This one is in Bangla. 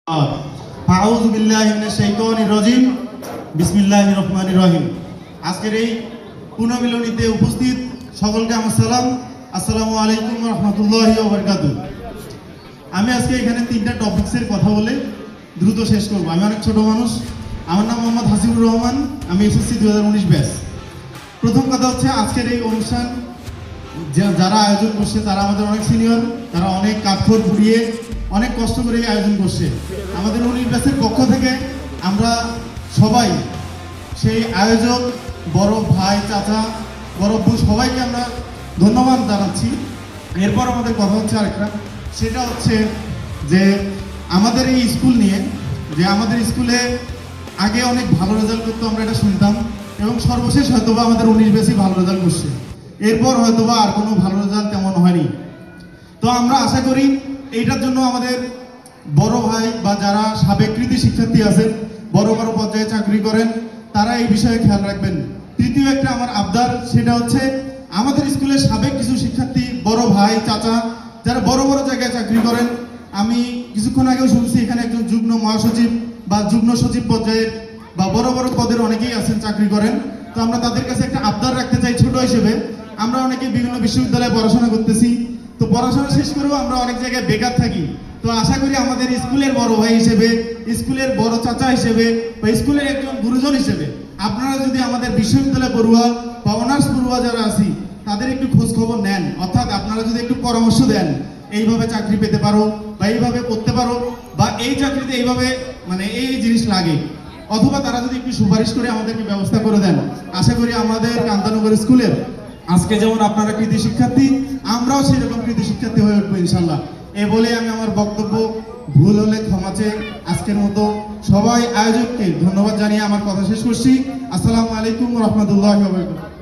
আউযু বিল্লাহি মিনাশ শাইতানির রাজিম বিসমিল্লাহির রহমানির রহিম। আজকের এই পুনর্মিলনীতে উপস্থিত সকলকে আমার সালাম, আসসালামু আলাইকুম ওয়া রাহমাতুল্লাহি ওয়া বারাকাতুহু। আমি আজকে এখানে তিনটা টপিকসের কথা বলে দ্রুত শেষ করব। আমি অনেক ছোট মানুষ, আমার নাম মোহাম্মদ হাসিবুর রহমান, আমি এসএসসি 2019 ব্যাচ। প্রথম কথা হচ্ছে আজকের এই অনুষ্ঠান যারা আয়োজন করছে তারা আমাদের অনেক সিনিয়র, তারা অনেক কাঠখড় পুড়িয়ে অনেক কষ্ট করে আয়োজন করছে। আমাদের 19 ব্যাচের পক্ষ থেকে আমরা সবাই সেই আয়োজক, বড় ভাই, চাচা, বড় বোন সবাইকে আমরা ধন্যবাদ জানাচ্ছি। এরপর আমাদের কথা হচ্ছে আরেকটা, সেটা হচ্ছে যে আমাদের এই স্কুল নিয়ে, যে আমাদের স্কুলে আগে অনেক ভালো রেজাল্ট করতো আমরা এটা শুনতাম, এবং সর্বশেষ হয়তোবা আমাদের 19 ব্যাচই ভালো রেজাল্ট করছে, এরপর হয়তোবা আর কোনো ভালো রেজাল্ট তেমন হয়নি। তো আমরা আশা করি এইটার জন্য আমাদের বড় ভাই বা যারা সাবেক কৃতি শিক্ষার্থী আছেন, বড় বড় পর্যায়ে চাকরি করেন, তারা এই বিষয়ে খেয়াল রাখবেন। তৃতীয় একটা আমার আবদার, সেটা হচ্ছে আমাদের স্কুলের সাবেক কিছু শিক্ষার্থী, বড় ভাই, চাচা, যারা বড় বড় জায়গায় চাকরি করেন, আমি কিছুক্ষণ আগেও শুনছি এখানে একজন যুগ্ম মহাসচিব বা যুগ্ম সচিব পর্যায়ের বা বড় বড় পদের অনেকেই আছেন, চাকরি করেন। তো আমরা তাদের কাছে একটা আবদার রাখতে চাই ছোট হিসেবে। আমরা অনেকে বিভিন্ন বিশ্ববিদ্যালয়ে পড়াশোনা করতেছি, তো পড়াশোনা শেষ করেও আমরা অনেক জায়গায় বেকার থাকি। তো আশা করি আমাদের স্কুলের বড় ভাই হিসেবে, স্কুলের বড় চাচা হিসেবে বা স্কুলের একজন গুরুজন হিসেবে আপনারা যদি আমাদের বিশ্ববিদ্যালয় পড়ুয়া বা অনার্স পড়ুয়া যারা আছি তাদের একটু খোঁজ খবর নেন, অর্থাৎ আপনারা যদি একটু পরামর্শ দেন, এইভাবে চাকরি পেতে পারো বা এইভাবে করতে পারো বা এই চাকরিতে এইভাবে মানে এই জিনিস লাগে, অথবা তারা যদি একটু সুপারিশ করে আমাদেরকে ব্যবস্থা করে দেন, আশা করি আমাদের কান্তানগর স্কুলের আজকে যেমন আপনারা কৃতি শিক্ষার্থী, আমরাও সেরকম কৃতি শিক্ষার্থী হয়ে উঠবো ইনশাল্লাহ। এ বলে আমি আমার বক্তব্য ভুল হলে ক্ষমা চেয়ে আজকের মতো সবাই আয়োজককে ধন্যবাদ জানিয়ে আমার কথা শেষ করছি। আসসালামু আলাইকুম ওয়া রাহমাতুল্লাহি ওয়া বারাকাতুহু।